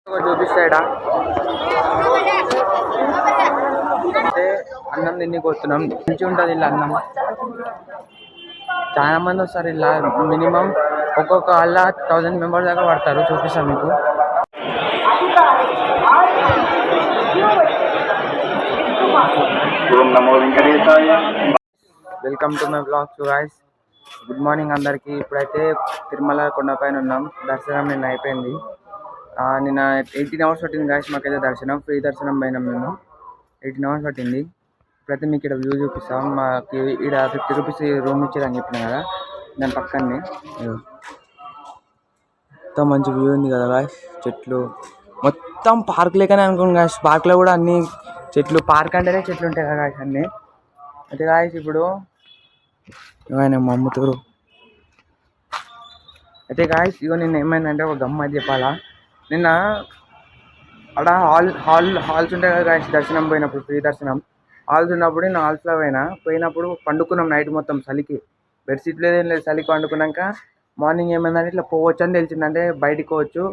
చూపిస్తాడా అంటే అన్నం తినికి వస్తున్నాం. మంచిగా ఉంటుంది ఇలా అన్నం. చాలా మంది వస్తారు ఇలా, మినిమం ఒక్కొక్క వాళ్ళ 1000 మెంబర్స్ దాకా పడతారు. చూపిస్తాం మీకు. Welcome to my blog guys. Good morning అందరికి. ఇప్పుడైతే తిరుమల కొండపైన ఉన్నాం. దర్శనం నిన్న అయిపోయింది. నిన్న 18 hours పట్టింది గాయస్ మాకైతే దర్శనం. ఫ్రీ దర్శనం పోయినాం మేము. 18 hours పట్టింది. ఇప్పుడైతే మీకు ఇక్కడ వ్యూ చూపిస్తాం. మాకు ఇక్కడ 50 రూపీస్ రూమ్ ఇచ్చారని చెప్పిన కదా, దాని పక్కనే మొత్తం మంచి వ్యూ ఉంది కదా గాయస్. చెట్లు మొత్తం పార్క్ లేకనే అనుకోండి గాయస్. పార్క్లో కూడా అన్ని చెట్లు, పార్క్ అంటేనే చెట్లు ఉంటాయి కదా గాయస్ అన్నీ. అయితే గాయస్ ఇప్పుడు ఏమైనా అమ్ముతారు. అయితే గాయస్ ఇగో నిన్న ఏమైందంటే ఒక గమ్మత్ చెప్పాలా. నిన్న అక్కడ హాల్స్ ఉంటాయి కదా గాయస్. దర్శనం పోయినప్పుడు, ఫ్రీ దర్శనం హాల్స్ ఉన్నప్పుడు నేను హాల్స్లో పోయినప్పుడు పండుకున్నాం నైట్ మొత్తం. చలికి బెడ్షీట్ లేదేం లేదు. చలికి పండుకున్నాక మార్నింగ్ ఏమైందంటే ఇట్లా పోవచ్చు అని తెలిసింది. అంటే బయటికి పోవచ్చు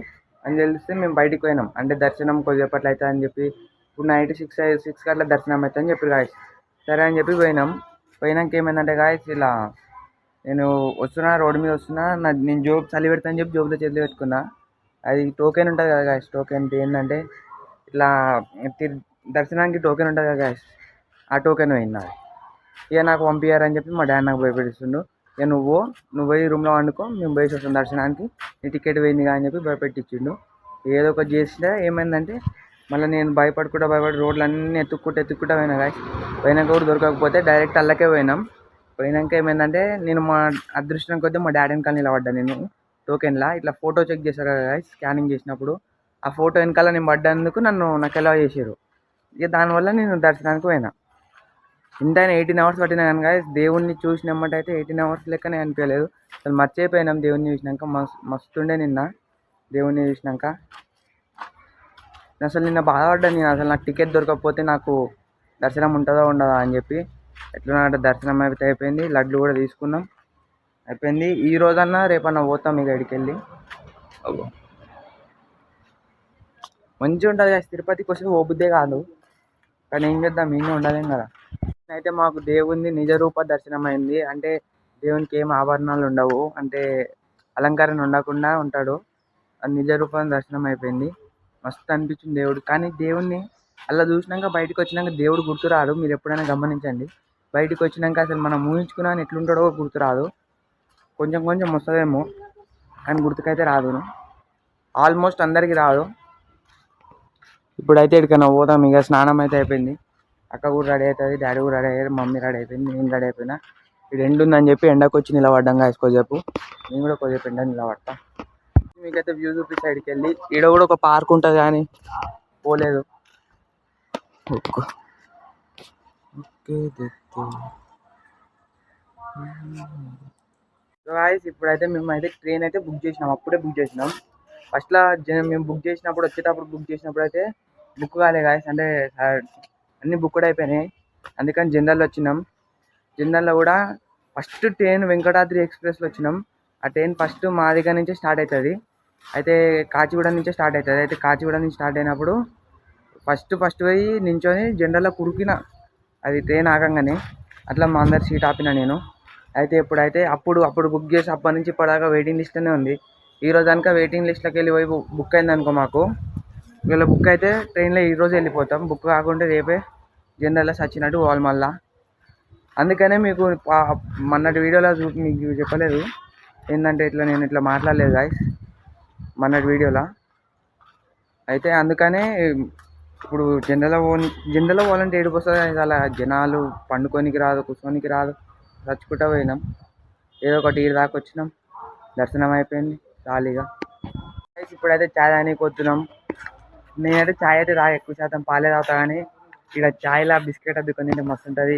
అని తెలిస్తే మేము బయటికి పోయినాం. అంటే దర్శనం కొద్దిసేపట్లో అవుతుంది అని చెప్పి. ఇప్పుడు నైట్ 6 అట్లా దర్శనం అవుతుంది అని చెప్పి గాయస్. సరే అని చెప్పి పోయినాక ఏమైందంటే గాయస్ ఇలా నేను వస్తున్నా, రోడ్డు మీద వస్తున్నా. నేను జోబు చలి పెడతా అని చెప్పి జోబులో చేతులు పెట్టుకున్నా. అది టోకెన్ ఉంటుంది కదా గాయస్. టోకెన్ ఏంటంటే ఇట్లా దర్శనానికి టోకెన్ ఉంటుంది కదా గాయస్. ఆ టోకెన్ పోయింది. ఇక నాకు పంపించారని చెప్పి మా డాడీ నాకు భయపెట్టిస్తుండు. ఇక నువ్వు పోయి రూమ్లో వండుకో, మేము పోయి వస్తాం దర్శనానికి, నీ టికెట్ పోయింది అని చెప్పి భయపెట్టించిండు. ఏదో ఒకటి చేస్తే ఏమైందంటే మళ్ళీ నేను భయపడి రోడ్లన్నీ ఎత్తుక్కుంటా పోయినా గాయస్. పోయినాక కూడా దొరకకపోతే డైరెక్ట్ అల్లకే పోయినాక ఏమైందంటే నేను మా అదృష్టం కొద్దీ మా డాడీ వెనకాల నిలబడ్డా. నేను టోకెన్లా ఇట్లా ఫోటో చెక్ చేశారు కదా గాయస్. స్కానింగ్ చేసినప్పుడు ఆ ఫోటో వెనకాల నేను పడ్డందుకు నాకు ఎలా చేసారు. ఇక దానివల్ల నేను దర్శనానికి పోయినా. ఇంతైనా 18 hours పట్టినా కానీ గాయస్. దేవుణ్ణి చూసినమ్మటైతే 18 hours లెక్కనే అనిపించలేదు. అసలు మర్చిపోయినాం దేవుణ్ణి చూసినాక. మస్తుండే నిన్న దేవుణ్ణి చూసినాక. అసలు నిన్న బాధపడ్డా నేను. అసలు నాకు టికెట్ దొరకకపోతే నాకు దర్శనం ఉంటుందా ఉండదా అని చెప్పి. ఎట్లా దర్శనం అయితే అయిపోయింది. లడ్లు కూడా తీసుకున్నాం, అయిపోయింది. ఈ రోజన్నా రేపన్నా పోతాం ఇక ఇక్కడికి వెళ్ళి. మంచిగా ఉంటుంది కదా. తిరుపతికి వస్తే పోబుద్దే కాదు, కానీ ఏం చేద్దాం, మేము ఉండలేం కదా. అయితే మాకు దేవుని నిజ రూప దర్శనం అయింది. అంటే దేవునికి ఏం ఆభరణాలు ఉండవు, అంటే అలంకరణ ఉండకుండా ఉంటాడు. నిజ రూపం దర్శనం అయిపోయింది. మస్తు అనిపించింది దేవుడు. కానీ దేవుణ్ణి అలా చూసినాక బయటకు వచ్చినాక దేవుడు గుర్తురాడు. మీరు ఎప్పుడైనా గమనించండి. బయటకు వచ్చినాక అసలు మనం ఊహించుకున్నాను ఎట్లుంటాడో గుర్తురాదు. కొంచెం వస్తుందేమో కానీ గుర్తుకైతే రాదు. ఆల్మోస్ట్ అందరికీ రాదు. ఇప్పుడైతే ఎక్కడికైనా పోదాం. ఇక స్నానం అయితే అయిపోయింది. అక్క కూడా రెడీ అవుతుంది, డాడీ కూడా రెడీ అయ్యారు, మమ్మీ రెడీ అయిపోయింది, నేను రెడీ అయిపోయినా. ఇది ఎండ ఉందని చెప్పి ఎండకు వచ్చి నిలబడ్డాం గాయస్ కొద్దిసేపు. నేను కూడా కొద్దిసేపు ఎండ నిలబడతా. మీకైతే వ్యూ చూపి సైడ్కి వెళ్ళి. ఈడ కూడా ఒక పార్క్ ఉంటుంది కానీ పోలేదు. ఓకే గాయస్ ఇప్పుడైతే మేమైతే ట్రైన్ అయితే బుక్ చేసినాం. అప్పుడే బుక్ చేసినాం. ఫస్ట్లో మేము బుక్ చేసినప్పుడు, వచ్చేటప్పుడు బుక్ చేసినప్పుడు అయితే బుక్ కాలే గాయస్. అంటే అన్నీ బుక్డ్ అయిపోయినాయి. అందుకని జనరల్లో వచ్చినాం. జనరల్లో కూడా ఫస్ట్ ట్రైన్ వెంకటాద్రి ఎక్స్ప్రెస్లో వచ్చినాం. ఆ ట్రైన్ ఫస్ట్ మా దగ్గర నుంచే స్టార్ట్ అవుతుంది. అయితే కాచిగూడ నుంచే స్టార్ట్ అవుతుంది. అయితే కాచిగూడ నుంచి స్టార్ట్ అయినప్పుడు ఫస్ట్ పోయి నించొని జనరల్లో కురికిన. అది ట్రైన్ ఆగంగానే అట్లా మా అందరి సీట్ ఆపిన నేను. అయితే ఎప్పుడైతే అప్పుడు బుక్ చేసి అప్పటి నుంచి ఇప్పటిదాకా వెయిటింగ్ లిస్ట్లోనే ఉంది. ఈరోజు కనుక వెయిటింగ్ లిస్ట్లోకి వెళ్ళి పోయి బుక్ అయింది అనుకో, మాకు వీళ్ళ బుక్ అయితే ట్రైన్లో ఈరోజు వెళ్ళిపోతాం. బుక్ కాకుంటే రేపే జనరల్లో సచ్చినట్టు పోవాలి మళ్ళా. అందుకనే మీకు మొన్నటి వీడియోలో మీకు చెప్పలేదు ఏంటంటే నేను ఇట్లా మాట్లాడలేదు గాయస్ మొన్నటి వీడియోలో. అయితే అందుకనే ఇప్పుడు జనరల్లో పోవాలంటే ఏడుపు వస్తుంది. అలా జనాలు పండుకోనికి రాదు, కూర్చోనికి రాదు, చచ్చుకుంటా పోయినాం. ఏదో ఒకటి ఈడ దాకా వచ్చినాం. దర్శనం అయిపోయింది ఖాళీగా. ఇప్పుడైతే ఛాయ్ తాగనీకి వస్తున్నాం. నేనైతే ఛాయ్ అయితే ఎక్కువ శాతం పాలే తాగుతా, కానీ ఇక్కడ ఛాయ్లా బిస్కెట్ అద్దుకొని తింటే మస్తు ఉంటుంది.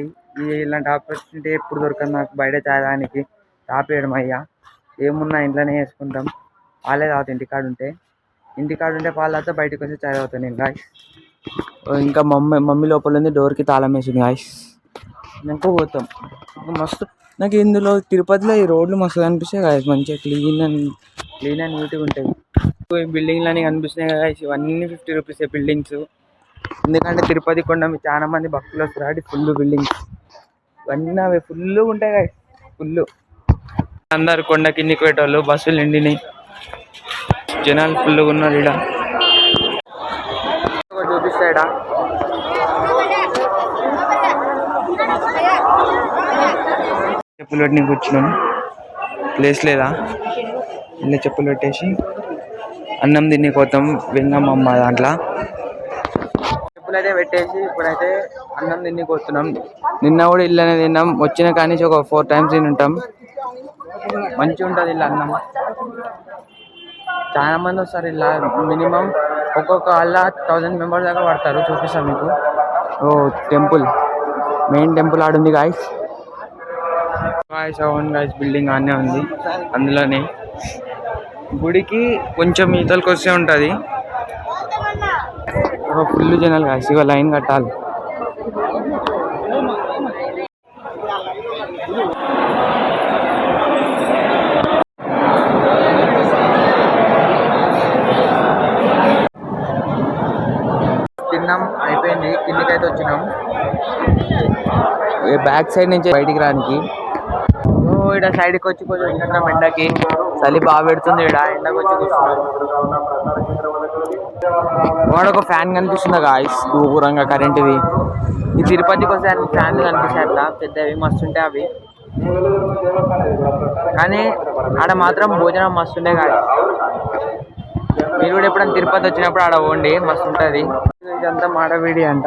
ఇలాంటి ఆపర్చునిటీ ఎప్పుడు దొరకదు నాకు బయట ఛాయ్ తాగనీకి. తాపేయడం అయ్యా ఏమున్నా ఇంట్లోనే వేసుకుంటాం. పాలే తాగుతాం ఇంటికాడ ఉంటే పాలు తాగితే బయటకు వస్తే ఛాయ్ తాగుతాను నేను గాయస్. ఇంకా మమ్మీ లోపల ఉంది, డోర్కి తాళం వేసింది గాయస్. ఇంకా పోతాం. మస్తు నాకు ఇందులో తిరుపతిలో ఈ రోడ్లు మస్తు అనిపిస్తాయి గాయస్. మంచిగా క్లీన్ అండ్ నీట్గా ఉంటాయి. ఈ బిల్డింగ్లు అని కనిపిస్తున్నాయి కదా, ఇవన్నీ 50 రూపీసే బిల్డింగ్స్. ఎందుకంటే తిరుపతి కొండ చాలా మంది భక్తులు వస్తారు కాబట్టి ఫుల్ బిల్డింగ్స్ ఇవన్నీ అవి ఫుల్ ఉంటాయి కదా, ఫుల్. అందరు కొండ కిందికి పెట్టేవాళ్ళు, బస్సులు నిండినాయి, జనాలు ఫుల్గా ఉన్నారు. ఇక్కడ చూపిస్తాడా చెప్పులు పెట్టి కూర్చున్నాం, ప్లేస్ లేదా ఇలా చెప్పులు పెట్టేసి అన్నం తిని పోతాం వెంగమ్మ దాంట్లో. చెప్పులు అయితే పెట్టేసి ఇప్పుడైతే అన్నం తిని పోతున్నాం. నిన్న కూడా ఇల్లు తిన్నాం, వచ్చిన కానీ ఒక 4 times తిని ఉంటాం. మంచిగా ఉంటుంది ఇలా అన్నం, చాలా మంది వస్తారు ఇలా. మినిమం ఒక్కొక్క వాళ్ళ 1000 members దాకా పడతారు. చూపిస్తాం మీకు. టెంపుల్, మెయిన్ టెంపుల్ ఆడుంది గాయస్. గాయస్ బిల్డింగ్ ఆనే ఉంది, అందులోనే గుడికి కొంచెం ఈతలకు వస్తే ఉంటుంది. ఫుల్ జనాలు గాయస్, ఇక లైన్ కట్టాలి. తిన్నాం, అయిపోయింది, కిందికైతే వచ్చినాం. బ్యాక్ సైడ్ నుంచి బయటికి రానికి ఇక్కడ సైడ్కి వచ్చి కొంచెం కూర్చున్నాం. ఎండకి చలి బాగా పెడుతుంది, ఇక్కడ ఎండకి వచ్చి కూర్చున్నాం. వాడు ఒక ఫ్యాన్ కనిపిస్తుంది గాయస్, దూరంగా కరెంట్ది. ఈ తిరుపతికి వస్తే ఫ్యాన్లు కనిపిస్తాయి అట్లా పెద్దవి, మస్తు ఉంటాయి అవి. కానీ ఆడ మాత్రం భోజనం మస్తు ఉండే గాయస్. మీరు కూడా ఎప్పుడైనా తిరుపతి వచ్చినప్పుడు ఆడ పోండి, మస్తు ఉంటుంది. ఇదంతా మాడవీడి అంట,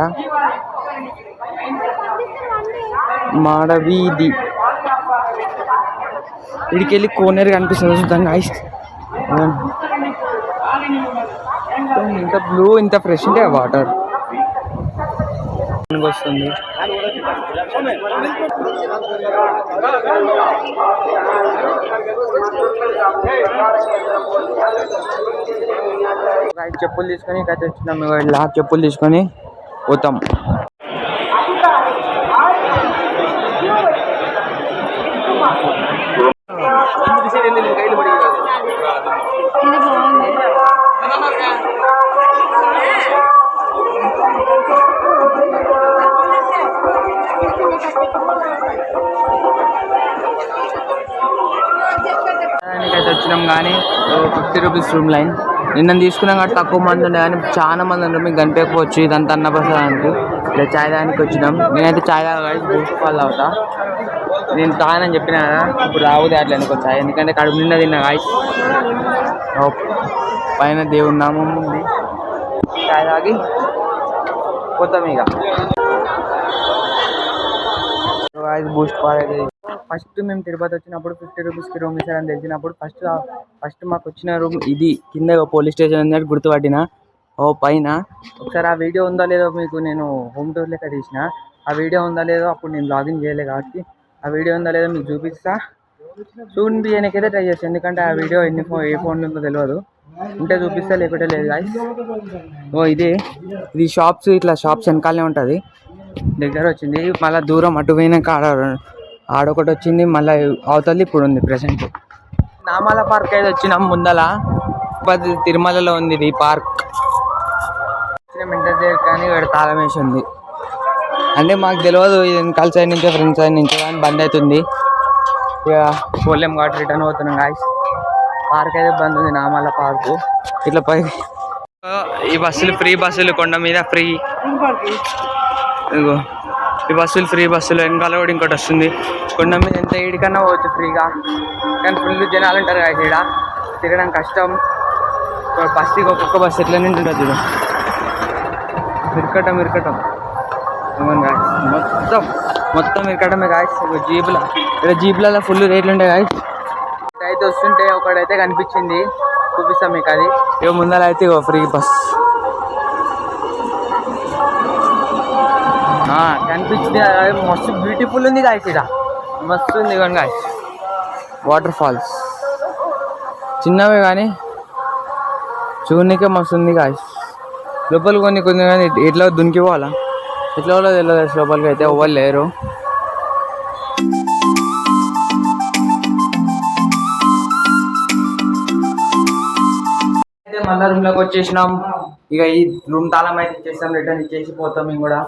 మాడవీధి. ఇడికి వెళ్ళి కోనేరు కనిపిస్తుంది చూద్దాం గాయస్. ఇంత బ్లూ, ఇంత ఫ్రెష్ ఉంటే వాటర్ వస్తుంది. చెప్పులు తీసుకొని ఇక్కడ వచ్చినాం. ఇలా చెప్పులు తీసుకొని పోతాం. అయితే వచ్చినాం కానీ 50 రూపీస్ రూమ్ లైన్. నిన్న తీసుకున్నాం కాబట్టి తక్కువ మంది ఉండే, కానీ చాలా మంది ఉన్నారు. మీకు కనిపించకపోవచ్చు, ఇదంతా అన్నప్రసాదానికి. ఇలా చాయ్ తాగడానికి వచ్చినాం. నేనైతే చాయ్ తాగాలి, బూస్ట్ పాలు తాగుతా. నేను తాగనని చెప్పినా కదా, ఇప్పుడు రావుదే అట్లా అనుకో చాయ్, ఎందుకంటే కడుపు నిండా తిన్నా గాయస్. పైన దేవుడి నామం ఉంది. చాయ్ తాగి పోతాం ఇక. బూస్ట్ పాలు అయితే ఫస్ట్ మేము తిరుపతి వచ్చినప్పుడు 50 రూపీస్కి రూమ్ ఇస్తారని తెలిసినప్పుడు ఫస్ట్ మాకు వచ్చిన రూమ్ ఇది. కింద పోలీస్ స్టేషన్ ఉందని గుర్తుపట్టిన. పైన ఒకసారి ఆ వీడియో ఉందో లేదో మీకు నేను హోమ్ టూర్ లెక్క తీసిన. ఆ వీడియో ఉందో లేదో అప్పుడు నేను లాగిన్ చేయలేదు కాబట్టి ఆ వీడియో ఉందో లేదో మీకు చూపిస్తా. చూపించడానికైతే ట్రై చేస్తాను, ఎందుకంటే ఆ వీడియో ఏ ఫోన్లో ఉందో తెలియదు. ఉంటే చూపిస్తా, లేకుంటే లేదు గాయస్. ఇది షాప్స్, ఇట్లా షాప్స్ వెనకాలనే ఉంటుంది. దగ్గర వచ్చింది, మళ్ళీ దూరం అటు పోయినాక ఆడొకటి వచ్చింది, మళ్ళీ అవతలి ఇప్పుడు ఉంది ప్రెసెంట్. నామాల పార్క్ అయితే వచ్చినాం. ముందల తిరుమలలో ఉంది ఇది పార్క్. ఇంటర్ దగ్గర కానీ ఇక్కడ తాళం వేసి ఉంది. అంటే మాకు తెలియదు, ఇది వెనకాల సైడ్ నుంచో ఫ్రంట్ సైడ్ నుంచో కానీ బంద్ అవుతుంది. ఇక పోలేం కాబట్టి రిటర్న్ అవుతున్నాం గాయస్. పార్క్ అయితే బంద్ ఉంది, నామాల పార్కు. ఇట్లా పై ఈ బస్సులు ఫ్రీ బస్సులు, కొండ మీద ఫ్రీ. ఇగో ఈ బస్సులు ఫ్రీ బస్సులు, వెనకాల కూడా ఇంకోటి వస్తుంది. కొండ మీద ఎంత ఏడికన్నా పోవచ్చు ఫ్రీగా, కానీ ఫుల్ జనాలు ఉంటారు కదా ఇక్కడ, తిరగడం కష్టం. బస్సుకి ఒక్కొక్క బస్సు ఎట్లా నింటుంటుంది చూడు, ఇరకటం ఏమన్నా గాయస్. మొత్తం ఇరకటమే గాయస్. జీపుల ఇక్కడ జీపులలో ఫుల్ రేట్లు ఉంటాయి గాయస్. అయితే వస్తుంటే ఒకడైతే కనిపించింది, చూపిస్తాం మీకు అది. ఇక ముందర అయితే ఫ్రీ బస్ కనిపించింది. మస్తు బ్యూటిఫుల్ ఉంది గాయస్, ఇక్కడ మస్తు ఉంది. ఇవ్వండి గాయస్, వాటర్ ఫాల్స్ చిన్నవే కానీ చూడనీకే మస్తు ఉంది గాయస్. లోపల కొన్ని కానీ ఎట్లా దునికి పోవాలా, ఎట్లా వాళ్ళో తెలియదు. లోపలికి అయితే ఎవ్వరు లేరు. మళ్ళీ రూమ్ లోకి వచ్చేసినాం. ఇక ఈ రూమ్ తాళం అయితే ఇచ్చేస్తాం, రిటర్న్ ఇచ్చేసి పోతాం. మేము కూడా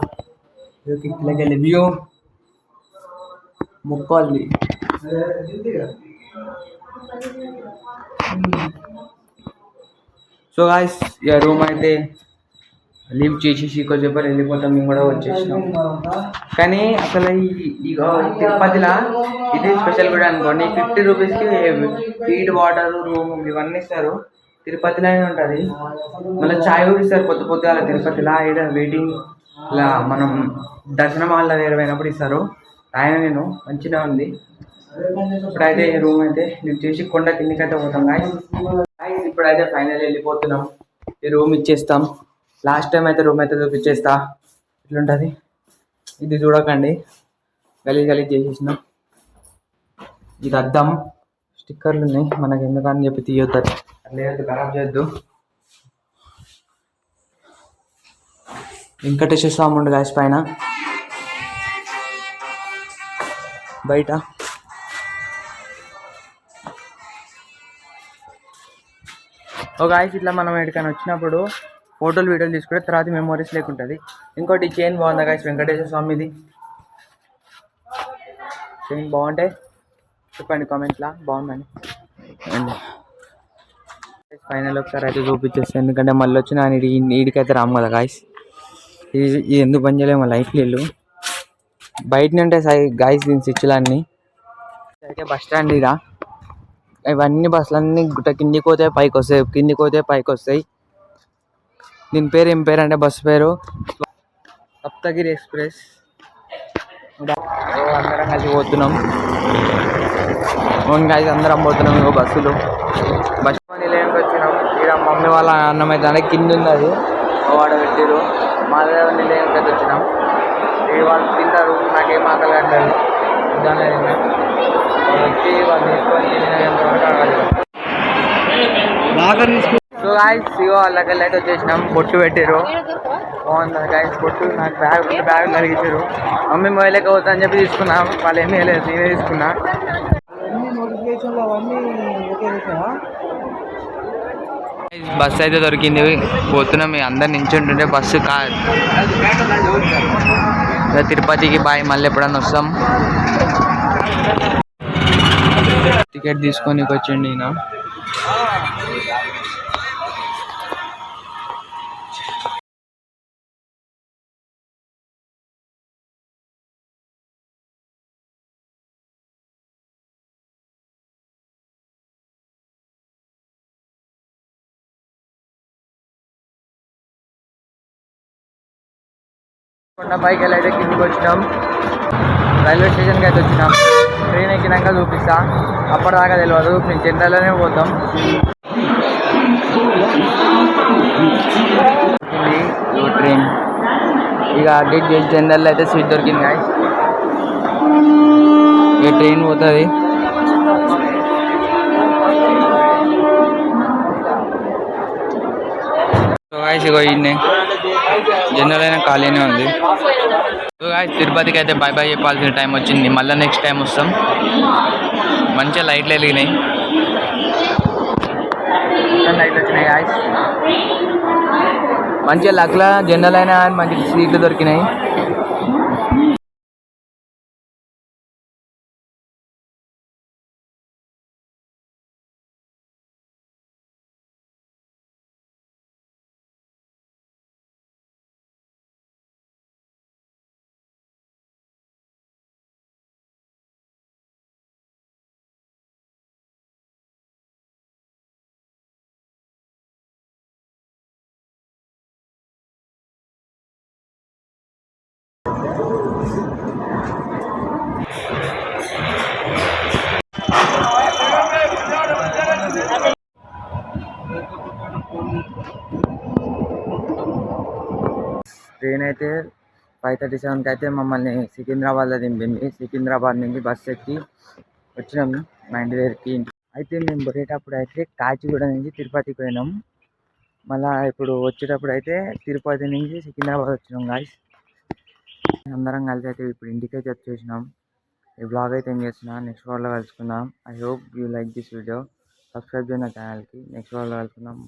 ఇట్లకి వెళ్ళి వ్యూ ముక్కోల్ది. సో గాయ్స్ ఇక రూమ్ అయితే లీవ్ చేసేసి కొద్దిసేపు వెళ్ళిపోతాం. మేము కూడా వచ్చేసినాం. కానీ అసలు ఈ తిరుపతిలో ఇది స్పెషల్ కూడా అనుకోండి. 50 రూపీస్కి హీట్ వాటర్ రూమ్ ఇవన్నీ ఇస్తారు. తిరుపతిలోనే ఉంటుంది. మళ్ళీ చాయ్ కూడా ఇస్తారు పొద్దుగాల తిరుపతిలో. ఇక్కడ వెయిటింగ్ ఇలా మనం దర్శనం హాల్లో పోయినప్పుడు ఇస్తారు. ఆయన నేను మంచిగా ఉంది. ఇప్పుడైతే ఈ రూమ్ అయితే లిఫ్ట్ చేసి కొండ కిందికి అయితే పోతాం గాయ్స్. ఇప్పుడైతే ఫైనల్ వెళ్ళిపోతున్నాం. ఈ రూమ్ ఇచ్చేస్తాం. లాస్ట్ టైం అయితే రూమ్ అయితే చూపించేస్తా ఇట్లుంటుంది. ఇది చూడకండి, గలీజ్ చేసేసినాం. ఇది అద్దం, స్టిక్కర్లు ఉన్నాయి. మనకి ఎందుకని చెప్పి తీయొద్దు, లేదు ఖరాబ్ చేయొద్దు. వెంకటేశ్వర స్వామి ఉండు గాయస్ పైన బయట. ఒక గాయస్ ఇట్లా మనం ఎక్కడికైనా వచ్చినప్పుడు ఫోటోలు వీడియోలు తీసుకుంటే తర్వాత మెమోరీస్ లేకుంటుంది. ఇంకోటి చైన్ బాగుందా గాయస్, వెంకటేశ్వర స్వామిది చైన్ బాగుంటే చెప్పండి కామెంట్లో బాగుందని. అండ్ ఫైనల్ ఒకసారి అయితే చూపించేస్తాను, ఎందుకంటే మళ్ళీ వచ్చిన ఈడికైతే రాము కదా గాయస్. ఇది ఎందుకు పని చేయలేము మా లైఫ్లో ఇల్లు బయటనే ఉంటాయి గాయస్. దీని స్విచ్లన్నీ అయితే బస్ స్టాండ్ ఇదా. ఇవన్నీ బస్సులన్నీ గుట్ట కిందికి పోతే పైకి వస్తాయి, కిందికి పోతే పైకి వస్తాయి. దీని పేరు ఏం పేరు అంటే బస్సు పేరు సప్తగిరి ఎక్స్ప్రెస్. అందరం కలిసి పోతున్నాం. అవును గాయస్, అందరం పోతున్నాం. ఇంకో బస్సులు బస్ నిలయంకి వచ్చినాం. ఇక్కడ మమ్మీ వాళ్ళ అన్నం అయితే కింద ఉంది, అది వాడ పెట్టారు. మాదే నిలయంకి అయితే వచ్చినాం. వాళ్ళు తింటారు, నాకేం ఆకలి అంటారు. దాని వచ్చి వాళ్ళు తీసుకొని సో గాయస్ ఇగో వాళ్ళకెళ్ళి అయితే వచ్చేసినాం. బొట్టు పెట్టారు, బాగుంది గాయస్ బొట్టు. నాకు బ్యాగ్ కలిగించారు. మమ్మీ మొబైల్కి అవుతా అని చెప్పి తీసుకున్నాం. వాళ్ళు ఏమీ లేదు, నేనే తీసుకున్నా. బస్సు అయితే దొరికింది, పోతున్నాం. అందరు నించుంటుంటే బస్సు కాదు. తిరుపతికి బాయ్, మళ్ళీ ఎప్పుడన్నా వస్తాం. టికెట్ తీసుకొని వచ్చండి. ఈయన కొండపైకి వెళ్ళి అయితే కిందికి వచ్చినాం. రైల్వే స్టేషన్కి అయితే వచ్చినాం. ట్రైన్ ఎక్కినాక చూపిస్తా, అప్పటిదాకా తెలియదు. నేను జనరల్లోనే పోతాం. ట్రైన్ ఇక అప్డేట్ చేసి జనరల్లో అయితే సీట్ దొరికింది గాయస్. ఇక ట్రైన్ పోతుంది. గాయస్ ఇగో ఇన్నే జనరల్ అయినా ఖాళీనే ఉంది. గాయస్ తిరుపతికి అయితే బై బై చెప్పాల్సిన టైం వచ్చింది. మళ్ళీ నెక్స్ట్ టైం వస్తాం. మంచిగా లైట్లు వెలిగినాయి, లైట్లు వచ్చినాయి గాయస్. మంచిగా లక్లా జనరల్ అయినా మంచి సీట్లు దొరికినాయి. ట్రైన్ అయితే 5:37కి అయితే మమ్మల్ని సికింద్రాబాద్లో దింపింది. సికింద్రాబాద్ నుంచి బస్సు ఎక్కి వచ్చినాము మా ఇంటి దగ్గరికి. అయితే మేము పోయేటప్పుడు అయితే కాచిగూడ నుంచి తిరుపతికి పోయినాం. మళ్ళీ ఇప్పుడు వచ్చేటప్పుడు అయితే తిరుపతి నుంచి సికింద్రాబాద్ వచ్చినాం గాయస్. అందరం కలిసి అయితే ఇప్పుడు ఇంటికైతే వచ్చేసినాం. ఈ బ్లాగ్ అయితే ఏం చేస్తున్నా, నెక్స్ట్ వ్లాగ్లో కలుసుకుందాం. I hope you like this video. Subscribe చేయండి నా ఛానల్కి. నెక్స్ట్ వ్లాగ్లో కలుసుకుందాం.